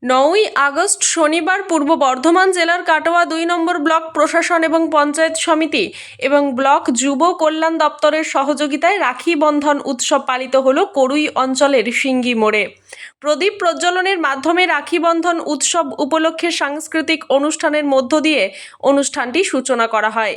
9ই August শনিবার পূর্ব বর্ধমান জেলার কাটোয়া 2 নম্বর block প্রশাসন এবং পঞ্চায়েত সমিতি এবং ব্লক যুব কল্যাণ দপ্তরের সহযোগিতায় রাখি বন্ধন উৎসব পালিত হলো করুই অঞ্চলের সিঙ্গি মোড়ে। প্রদীপ প্রজ্বলনের মাধ্যমে রাখি বন্ধন উৎসব উপলক্ষে সাংস্কৃতিক অনুষ্ঠানের মধ্য দিয়ে অনুষ্ঠানটি সূচনা করা হয়।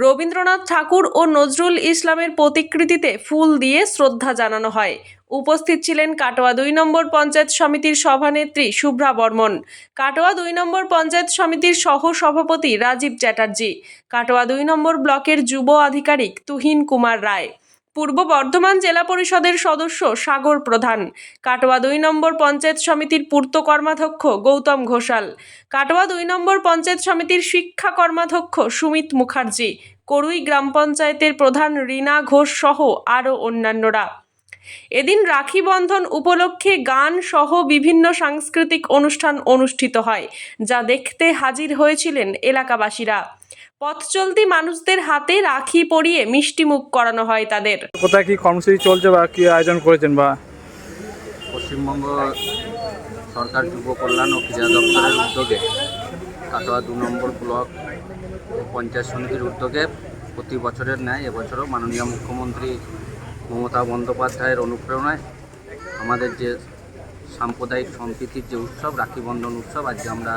রবীন্দ্রনাথ ঠাকুর ও নজরুল ইসলামের প্রতিকৃতিতে ফুল দিয়ে শ্রদ্ধা জানানো হয়। উপস্থিত ছিলেন কাটোয়া 2 নম্বর পঞ্চায়েত সমিতির সভানেত্রী শুভ্রা বর্মন, কাটোয়া 2 নম্বর পঞ্চায়েত সমিতির সহ সভাপতি রাজীব চ্যাটার্জি, কাটোয়া 2 নম্বর ব্লকের যুব আধিকারিক তুহিন কুমার রায়, পূর্ব বর্ধমান জেলা পরিষদের সদস্য সাগর প্রধান, কাটোয়া 2 নম্বর পঞ্চায়েত সমিতির পূর্ত কর্মাধ্যক্ষ গৌতম ঘোষাল, কাটোয়া 2 নম্বর পঞ্চায়েত সমিতির শিক্ষা কর্মাধ্যক্ষ সুমিত মুখার্জি, করুই গ্রাম পঞ্চায়েতের প্রধান রীনা ঘোষ সহ আরও অন্যান্যরা। এদিন রাখি বন্ধন উপলক্ষে গান সহ বিভিন্ন সাংস্কৃতিক অনুষ্ঠান অনুষ্ঠিত হয়, যা দেখতে হাজির হয়েছিলেন এলাকাবাসীরা। পথ চলতি মানুষদের হাতে রাখি পরিয়ে মিষ্টিমুখ করানো হয় তাদের। কোথায় কি কর্মসূচি চলছে বা কি আয়োজন করেছেন? বা পশ্চিমবঙ্গ সরকার যুব কল্যাণ ও ক্রীড়া দপ্তরের উদ্যোগে কাটোয়া 2 নম্বর ব্লক পঞ্চায়েত সমিতির উদ্যোগে প্রতি বছরের ন্যায় এবছরও মাননীয় মুখ্যমন্ত্রী মমতা বন্দ্যোপাধ্যায়ের অনুপ্রেরণায় আমাদের যে সাম্প্রদায়িক সম্প্রীতির যে উৎসব রাখি বন্ধন উৎসব, আজকে আমরা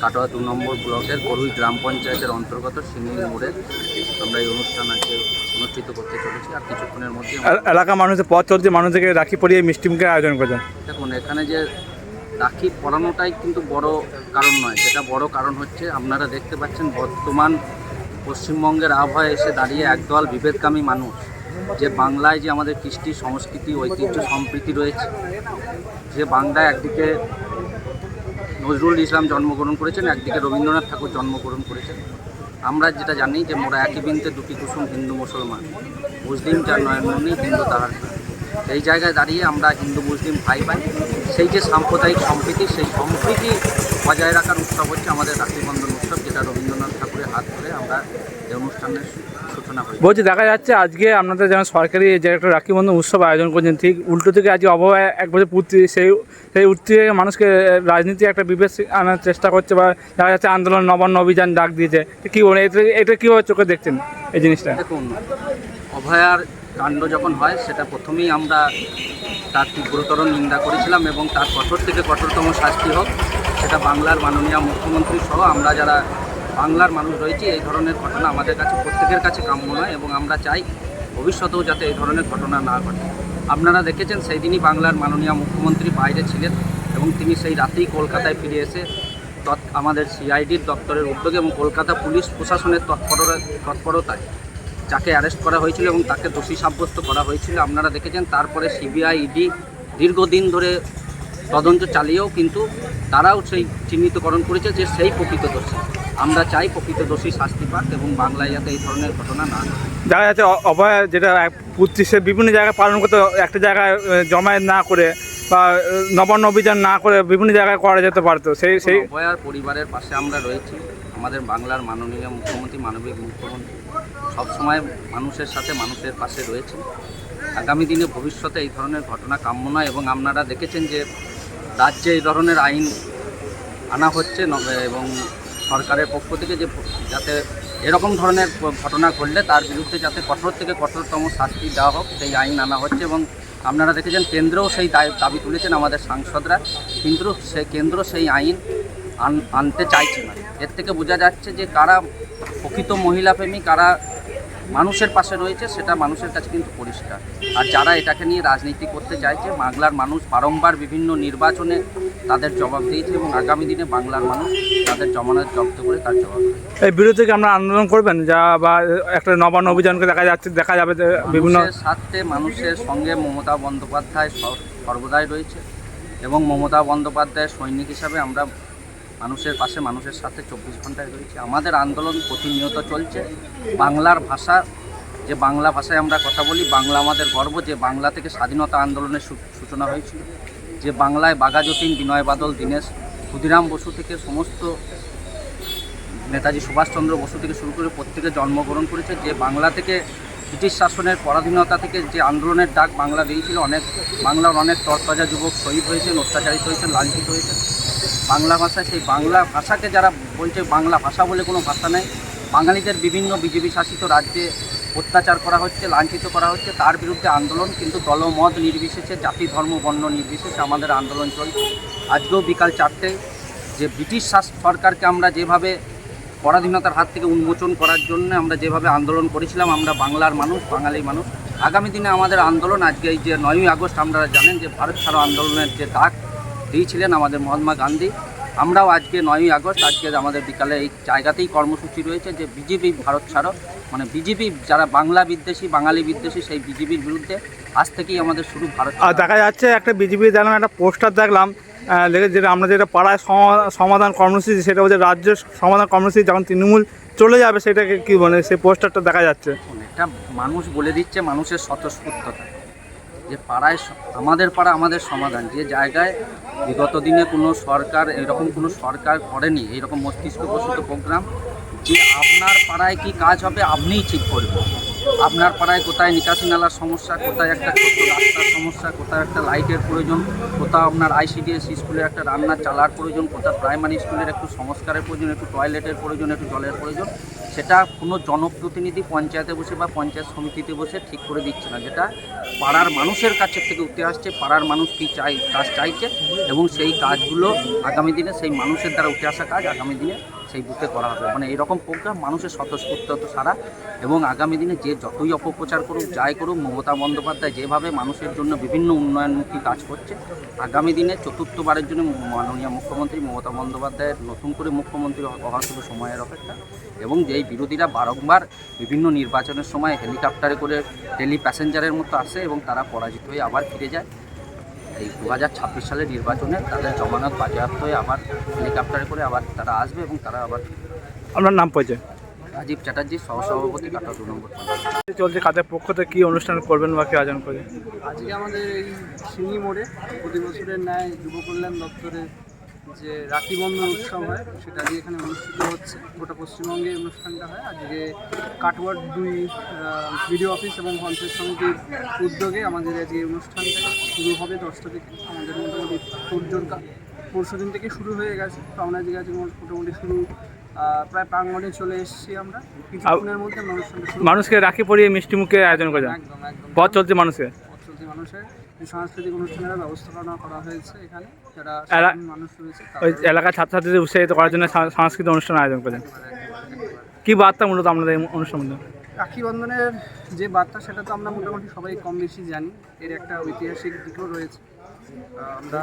কাটোয়া 2 নম্বর ব্লকের করুই গ্রাম পঞ্চায়েতের অন্তর্গত সিঙ্গি মোড়ে আমরা এই অনুষ্ঠান আজকে অনুষ্ঠিত করতে চলেছি। আর কিছুক্ষণের মধ্যে এলাকা মানুষের পথ চলছে মানুষদেরকে রাখি পরিয়ে মিষ্টিমুখের আয়োজন করেছেন। দেখুন, এখানে যে রাখি পরানোটাই কিন্তু বড় কারণ নয়, যেটা বড় কারণ হচ্ছে আপনারা দেখতে পাচ্ছেন বর্তমান পশ্চিমবঙ্গের আবহাওয়ায় এসে দাঁড়িয়ে একদল বিভেদকামী মানুষ যে বাংলায় যে আমাদের কৃষ্টি সংস্কৃতি ঐতিহ্য সম্প্রীতি রয়েছে, যে বাংলায় একদিকে নজরুল ইসলাম জন্মগ্রহণ করেছেন, একদিকে রবীন্দ্রনাথ ঠাকুর জন্মগ্রহণ করেছেন। আমরা যেটা জানি যে মোরা একই বৃন্তে দুটি কুসুম, হিন্দু মুসলমান, মুসলিম যার নয়নমণি হিন্দু তাহার প্রাণ। এই জায়গায় দাঁড়িয়ে আমরা হিন্দু মুসলিম ভাই ভাই, সেই যে সাম্প্রদায়িক সম্প্রীতি, সেই সম্প্রীতি বজায় রাখার উৎসব হচ্ছে আমাদের রাখি বন্ধন উৎসব, যেটা রবীন্দ্রনাথ ঠাকুরের হাত ধরে আমরা এই অনুষ্ঠানের সূচনা করি। বলছি, দেখা যাচ্ছে আজকে আপনাদের যেমন সরকারি যে একটা রাখি বন্ধন উৎসব আয়োজন করছেন, ঠিক উল্টো থেকে আজকে আবহাওয়া এক বছর পূর্তি, সেই উঠতে মানুষকে রাজনীতি একটা বিভেদ আনার চেষ্টা করছে, বা দেখা যাচ্ছে আন্দোলন নবান্ন অভিযান ডাক দিয়েছে। কী বলে এটা কীভাবে চোখে দেখছেন এই জিনিসটা? দেখুন, অভয়ার কাণ্ড যখন হয় সেটা প্রথমেই আমরা তার তীব্রতর নিন্দা করেছিলাম এবং তার কঠোর থেকে কঠোরতম শাস্তি হোক, সেটা বাংলার মাননীয় মুখ্যমন্ত্রী সহ আমরা যারা বাংলার মানুষ রয়েছি, এই ধরনের ঘটনা আমাদের কাছে প্রত্যেকের কাছে কাম্য নয় এবং আমরা চাই ভবিষ্যতেও যাতে এই ধরনের ঘটনা না ঘটে। আপনারা দেখেছেন সেই দিনই বাংলার মাননীয় মুখ্যমন্ত্রী বাইরে ছিলেন এবং তিনি সেই রাতেই কলকাতায় ফিরে এসে আমাদের সিআইডির দপ্তরের উদ্যোগে এবং কলকাতা পুলিশ প্রশাসনের তৎপরতায় যাকে অ্যারেস্ট করা হয়েছিল এবং তাকে দোষী সাব্যস্ত করা হয়েছিল। আপনারা দেখেছেন তারপরে সিবিআই, ইডি দীর্ঘদিন ধরে তদন্ত চালিয়েও কিন্তু তারাও সেই চিহ্নিতকরণ করেছে যে সেই প্রকৃত দোষী। আমরা চাই প্রকৃত দোষী শাস্তি পাক এবং বাংলায় যাতে এই ধরনের ঘটনা না ঘটে। দেখা যাচ্ছে অভয়া যেটা সে বিভিন্ন জায়গায় পালন করতে, একটা জায়গায় জমায়েত না করে বা নবান্ন অভিযান না করে বিভিন্ন জায়গায় করা যেতে পারতো। সেই অভয়ার পরিবারের পাশে আমরা রয়েছি। আমাদের বাংলার মাননীয় মুখ্যমন্ত্রী, মানবিক মুখ্যমন্ত্রী সবসময় মানুষের সাথে মানুষের পাশে রয়েছে। আগামী দিনে ভবিষ্যতে এই ধরনের ঘটনা কাম্য নয় এবং আপনারা দেখেছেন যে রাজ্যে এই ধরনের আইন আনা হচ্ছে এবং সরকারের পক্ষ থেকে যে যাতে এরকম ধরনের ঘটনা ঘটলে তার বিরুদ্ধে যাতে কঠোর থেকে কঠোরতম শাস্তি দেওয়া হোক, সেই আইন আনা হচ্ছে। এবং আপনারা দেখেছেন কেন্দ্রেও সেই দাবি তুলেছেন আমাদের সাংসদরা, কিন্তু কেন্দ্র সেই আইন আনতে চাইছে না। এর থেকে বোঝা যাচ্ছে যে কারা প্রকৃত মহিলাপ্রেমী, কারা মানুষের পাশে রয়েছে, সেটা মানুষের কাছে কিন্তু পরিষ্কার। আর যারা এটাকে নিয়ে রাজনীতি করতে চাইছে, বাংলার মানুষ বারংবার বিভিন্ন নির্বাচনে তাদের জবাব দিয়েছে এবং আগামী দিনে বাংলার মানুষ তাদের জমানত জব্দ করে তার জবাব দেবে। এই বিরুদ্ধে কি আমরা আন্দোলন করবেন, যা বা একটা নবান্ন অভিযানকে দেখা যাবে বিভিন্ন স্বার্থে মানুষের সঙ্গে মমতা বন্দ্যোপাধ্যায় সর্বদাই রয়েছে এবং মমতা বন্দ্যোপাধ্যায়ের সৈনিক হিসাবে আমরা মানুষের পাশে মানুষের সাথে 24 ঘন্টায় রয়েছে। আমাদের আন্দোলন প্রতিনিয়ত চলছে। বাংলার ভাষা, যে বাংলা ভাষায় আমরা কথা বলি, বাংলা আমাদের গর্ব। যে বাংলা থেকে স্বাধীনতা আন্দোলনের সূচনা হয়েছিল, যে বাংলায় বাঘা যতীন, বিনয় বাদল, দীনেশ, ক্ষুদিরাম বসু থেকে সমস্ত নেতাজি সুভাষচন্দ্র বসু থেকে শুরু করে প্রত্যেকে জন্মগ্রহণ করেছে, যে বাংলা থেকে ব্রিটিশ শাসনের পরাধীনতা থেকে যে আন্দোলনের ডাক বাংলা দিয়েছিল, বাংলার অনেক তরতাজা যুবক শহীদ হয়েছেন, অত্যাচারিত হয়েছেন, লাঞ্ছিত হয়েছেন। বাংলা ভাষায় সেই বাংলা ভাষাকে যারা বলছে বাংলা ভাষা বলে কোনো ভাষা নেই, বাঙালিদের বিভিন্ন বিজেপি শাসিত রাজ্যে অত্যাচার করা হচ্ছে, লাঞ্ছিত করা হচ্ছে, তার বিরুদ্ধে আন্দোলন কিন্তু দলমত নির্বিশেষে, জাতি ধর্ম বর্ণ নির্বিশেষে আমাদের আন্দোলন চলছে। আজকেও বিকাল 4টায় যে ব্রিটিশ সরকারকে আমরা যেভাবে পরাধীনতার হাত থেকে উন্মোচন করার জন্য আমরা যেভাবে আন্দোলন করেছিলাম, আমরা বাংলার মানুষ, বাঙালি মানুষ, আগামী দিনে আমাদের আন্দোলন আজকে এই যে 9ই আগস্ট আপনারা জানেন যে ভারত ছাড়ো আন্দোলনের যে ডাক দিয়েছিলেন আমাদের মহাত্মা গান্ধী, আমরাও আজকে 9ই আগস্ট আজকে আমাদের বিকালে এই জায়গাতেই কর্মসূচি রয়েছে যে বিজেপি ভারত ছাড়ো, মানে বিজেপি যারা বাংলা বিদ্বেষী, বাঙালি বিদ্বেষী, সেই বিজেপির বিরুদ্ধে আজ থেকেই আমাদের শুরু ভারত। আর দেখা যাচ্ছে একটা বিজেপি দেখলাম, একটা পোস্টার দেখলাম যেটা আমরা যেটা পাড়ায় সমাধান কর্মসূচি, সেটা হচ্ছে রাজ্য সমাধান কর্মসূচি, যখন তৃণমূল চলে যাবে সেটাকে কী বলে, সেই পোস্টারটা দেখা যাচ্ছে। এটা মানুষ বলে দিচ্ছে, মানুষের স্বতঃস্ফূর্ততা যে পাড়ায় আমাদের পাড়া আমাদের সমাধান, যে জায়গায় বিগত দিনে কোনো সরকার এরকম কোনো সরকার করেনি এইরকম মস্তিষ্কপ্রসূত প্রোগ্রাম, যে আপনার পাড়ায় কি কাজ হবে আপনিই ঠিক করবেন। আপনার পাড়ায় কোথায় নিকাশি নালার সমস্যা, কোথায় একটা ছোট রাস্তার সমস্যা, কোথায় একটা লাইটের প্রয়োজন, কোথাও আপনার ICDS স্কুলের একটা রান্নার চালার প্রয়োজন, কোথাও প্রাইমারি স্কুলের একটু সংস্কারের প্রয়োজন, একটু টয়লেটের প্রয়োজন, একটু জলের প্রয়োজন, সেটা কোনো জনপ্রতিনিধি পঞ্চায়েতে বসে বা পঞ্চায়েত সমিতিতে বসে ঠিক করে দিচ্ছে না, যেটা পাড়ার মানুষের কাছে থেকে উঠে আসছে। পাড়ার মানুষ কী চাই, কাজ চাইছে, এবং সেই কাজগুলো আগামী দিনে সেই মানুষের দ্বারা উঠে আসা কাজ আগামী দিনে সেই বুথে করা হবে। মানে এইরকম প্রোগ্রাম মানুষের স্বতঃস্ফূর্ত সারা, এবং আগামী দিনে যে যতই অপপ্রচার করুক, যাই করুক, মমতা বন্দ্যোপাধ্যায় যেভাবে মানুষের জন্য বিভিন্ন উন্নয়নমুখী কাজ করছে, আগামী দিনে চতুর্থবারের জন্য মাননীয় মুখ্যমন্ত্রী মমতা বন্দ্যোপাধ্যায়ের নতুন করে মুখ্যমন্ত্রী হওয়া শুধু সময়ের অপেক্ষা। এবং যেই বিরোধীরা বারংবার বিভিন্ন নির্বাচনের সময় হেলিকপ্টারে করে টেলি প্যাসেঞ্জারের মতো আসে এবং তারা পরাজিত হয়ে আবার ফিরে যায়, এই 2026 সালের নির্বাচনে তাদের জমানত বাজেয়াপ্ত হয়ে আবার হেলিকপ্টারে করে আবার তারা আসবে এবং তারা আবার ফিরবে। আপনার নাম পরিচয়? রাজীব চ্যাটার্জি, সহসভাপতি, কাটোয়া 2 নম্বর। চলছে কাদের পক্ষ থেকে কী অনুষ্ঠান করবেন বা কী আয়োজন করবেন? আজকে আমাদের এই সিঙ্গি মোড়ে প্রতি বছরের ন্যায় যুব কল্যাণ দপ্তরের যে রাখি বন্ধন উৎসব হয়, সেটা আজকে এখানে অনুষ্ঠিত হচ্ছে। গোটা পশ্চিমবঙ্গে এই অনুষ্ঠানটা হয়। আজকে কাটোয়ার 2 বিডিও অফিস এবং পঞ্চায়েত সমিতির উদ্যোগে আমাদের আজকে এই অনুষ্ঠানটা শুরু হবে 10টা থেকে। আমাদের মোটামুটি তোড়জোড় পরশু দিন থেকে শুরু হয়ে গেছে। তো আমরা আজকে মোটামুটি শুরু প্রায় প্রাঙ্গণে চলে এসেছি। আমরা কিছুক্ষণের মধ্যে অনুষ্ঠানটা শুরু। মানুষকে রাখি পরিয়ে মিষ্টি মুখে আয়োজন করে একদম পথ চলছে মানুষকে, মানুষের সাংস্কৃতিক অনুষ্ঠানের ব্যবস্থাপনা করা হয়েছে এখানে, যারা মানুষ রয়েছে ওই এলাকার ছাত্রছাত্রীদের উৎসাহিত করার জন্য সাংস্কৃতিক অনুষ্ঠান আয়োজন করেন। কী বার্তা মূলত আপনাদের এই অনুষ্ঠান মধ্যে? রাখি বন্ধনের যে বার্তা সেটা তো আমরা মোটামুটি সবাই কম বেশি জানি। এর একটা ঐতিহাসিক দিকও রয়েছে। আমরা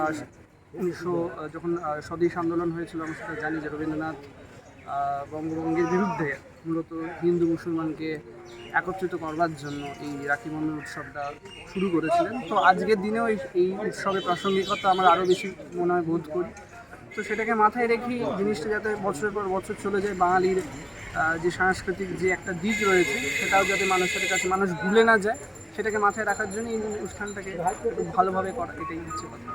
1900 যখন স্বদেশ আন্দোলন হয়েছিল, আমরা সেটা জানি যে রবীন্দ্রনাথ বঙ্গভঙ্গের বিরুদ্ধে মূলত হিন্দু মুসলমানকে একত্রিত করবার জন্য এই রাখি বন্ধন উৎসবটা শুরু করেছিলেন। তো আজকের দিনেও এই উৎসবের প্রাসঙ্গিকতা আমরা আরও বেশি মনে হয় বোধ করি। তো সেটাকে মাথায় রেখে জিনিসটা যাতে বছরের পর বছর চলে যায়, বাঙালির যে সাংস্কৃতিক যে একটা দিক রয়েছে সেটাও যাতে মানুষের কাছে মানুষ ভুলে না যায়, সেটাকে মাথায় রাখার জন্য এই অনুষ্ঠানটাকে ভালোভাবে করা, এটাই হচ্ছে কথা।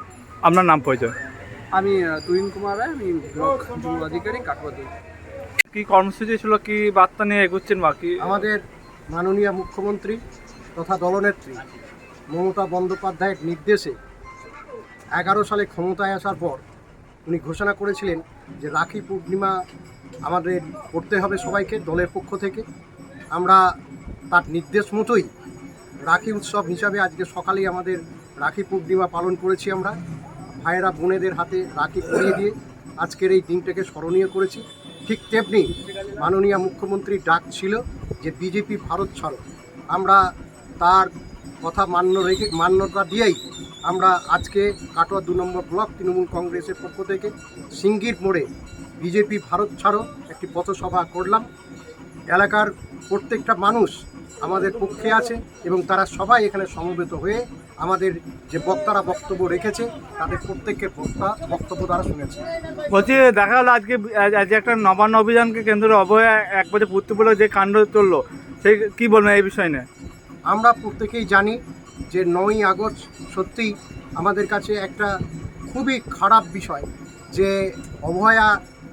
আপনার নাম পরিচয়? আমি তুহিন কুমার রায়, আমি ব্লক যুব আধিকারিক, কাটোয়া 2। কী কর্মসূচি ছিল, কী বার্তা নিয়ে এগোচ্ছেন বা কী? আমাদের মাননীয় মুখ্যমন্ত্রী তথা দলনেত্রী মমতা বন্দ্যোপাধ্যায়ের নির্দেশে 11 সালে ক্ষমতায় আসার পর উনি ঘোষণা করেছিলেন যে রাখি পূর্ণিমা আমাদের করতে হবে সবাইকে, দলের পক্ষ থেকে। আমরা তার নির্দেশ মতোই রাখি উৎসব হিসাবে আজকে সকালেই আমাদের রাখি পূর্ণিমা পালন করেছি। আমরা ভাইয়েরা বোনেদের হাতে রাখি পরিয়ে দিয়ে আজকের এই দিনটাকে স্মরণীয় করেছি। ঠিক তেমনি মাননীয় মুখ্যমন্ত্রীর ডাক ছিল যে বিজেপি ভারত ছাড়ো। আমরা তার কথা মান্যতা দিয়েই আমরা আজকে কাটোয়া 2 নম্বর ব্লক তৃণমূল কংগ্রেসের পক্ষ থেকে সিঙ্গির মোড়ে বিজেপি ভারত ছাড়ো একটি পথসভা করলাম। এলাকার প্রত্যেকটা মানুষ আমাদের পক্ষে আছে এবং তারা সবাই এখানে সমবেত হয়ে আমাদের যে বক্তারা বক্তব্য রেখেছে তাদের প্রত্যেকের বক্তব্য তারা শুনেছে। বলছি, দেখা গেলো আজকে একটা নবান্ন অভিযানকে কেন্দ্র করে অবহেলা 1 বছর পূর্তি বলে যে কাণ্ড চললো, সেই কী বলবেন এই বিষয় নিয়ে? আমরা প্রত্যেকেই জানি যে 9ই আগস্ট সত্যিই আমাদের কাছে একটা খুবই খারাপ বিষয়, যে অভয়া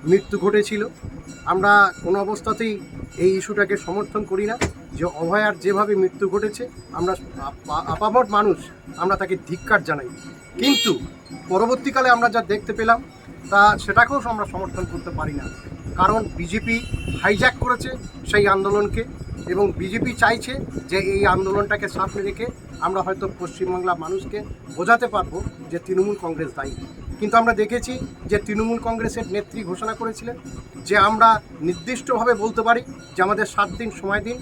মৃত্যু ঘটেছিল। আমরা কোনো অবস্থাতেই এই ইস্যুটাকে সমর্থন করি না। যে অভয়ার যেভাবে মৃত্যু ঘটেছে আমরা আপামর মানুষ আমরা তাকে ধিক্কার জানাই, কিন্তু পরবর্তীকালে আমরা যা দেখতে পেলাম তা সেটাকেও আমরা সমর্থন করতে পারি না। কারণ বিজেপি হাইজ্যাক করেছে সেই আন্দোলনকে এবং বিজেপি চাইছে যে এই আন্দোলনটাকে সামনে রেখে আমরা হয়তো পশ্চিমবাংলার মানুষকে বোঝাতে পারবো যে তৃণমূল কংগ্রেস দায়ী। কিন্তু আমরা দেখেছি যে তৃণমূল কংগ্রেসের নেত্রী ঘোষণা করেছিলেন যে আমরা নির্দিষ্টভাবে বলতে পারি যে আমাদের 7 দিন সময় দিন,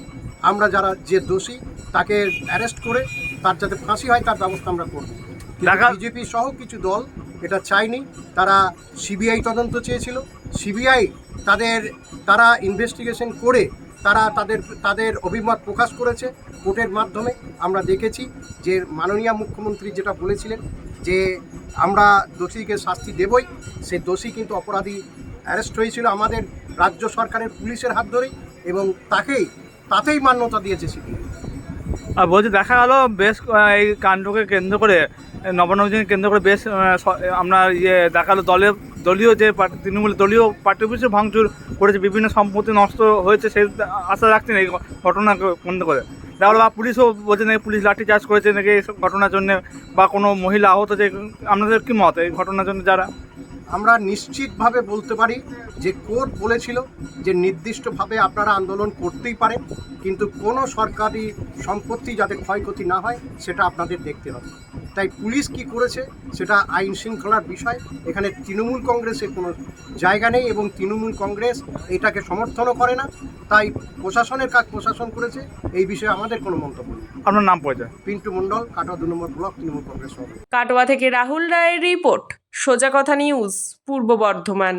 আমরা যারা যে দোষী তাকে অ্যারেস্ট করে তার যাতে ফাঁসি হয় তার ব্যবস্থা আমরা করব। বিজেপি সহ কিছু দল এটা চায়নি, তারা সিবিআই তদন্ত চেয়েছিল। সিবিআই তারা ইনভেস্টিগেশন করে তারা তাদের অভিমত প্রকাশ করেছে কোর্টের মাধ্যমে। আমরা দেখেছি যে মাননীয় মুখ্যমন্ত্রী যেটা বলেছিলেন যে আমরা দোষীকে শাস্তি দেবই, সেই দোষী কিন্তু অপরাধী অ্যারেস্ট হয়েছিল আমাদের রাজ্য সরকারের পুলিশের হাত ধরেই এবং তাতেই মান্যতা দিয়েছে সিবিআই। আর বলছি দেখা গেল বেশ এই কাণ্ডকে কেন্দ্র করে নবান্নকে কেন্দ্র করে বেশ আপনার দেখা গেলো দলীয় যে তৃণমূলের দলীয় পার্টি অফিসে ভাঙচুর করেছে, বিভিন্ন সম্পত্তি নষ্ট হয়েছে, সেই আশা রাখছেন এই ঘটনাকে কেন্দ্র করে। দেখা গেলো বা পুলিশও বলছে নাকি পুলিশ লাঠিচার্জ করেছে নাকি এই ঘটনার জন্য, বা কোনো মহিলা আহত, যে আপনাদের কী মত এই ঘটনার জন্য? যারা আমরা নিশ্চিতভাবে বলতে পারি যে কোর্ট বলেছিল যে নির্দিষ্টভাবে আপনারা আন্দোলন করতেই পারেন, কিন্তু কোনো সরকারি সম্পত্তি যাতে ক্ষয়ক্ষতি না হয় সেটা আপনাদের দেখতে হবে। তাই পুলিশ কি করেছে সেটা আইন শৃঙ্খলার বিষয়, এখানে তৃণমূল কংগ্রেসের কোনো জায়গা নেই এবং তৃণমূল কংগ্রেস এটাকে সমর্থনও করে না। তাই প্রশাসনের কাজ প্রশাসন করেছে, এই বিষয়ে আমাদের কোনো মন্তব্য নেই। আপনার নাম পরিচয়? পিন্টু মণ্ডল, কাটোয়া 2 নম্বর ব্লক, তৃণমূল কংগ্রেস সভাপতি। কাটোয়া থেকে রাহুল রায়ের রিপোর্ট, সোজা কথা নিউজ, পূর্ব বর্ধমান।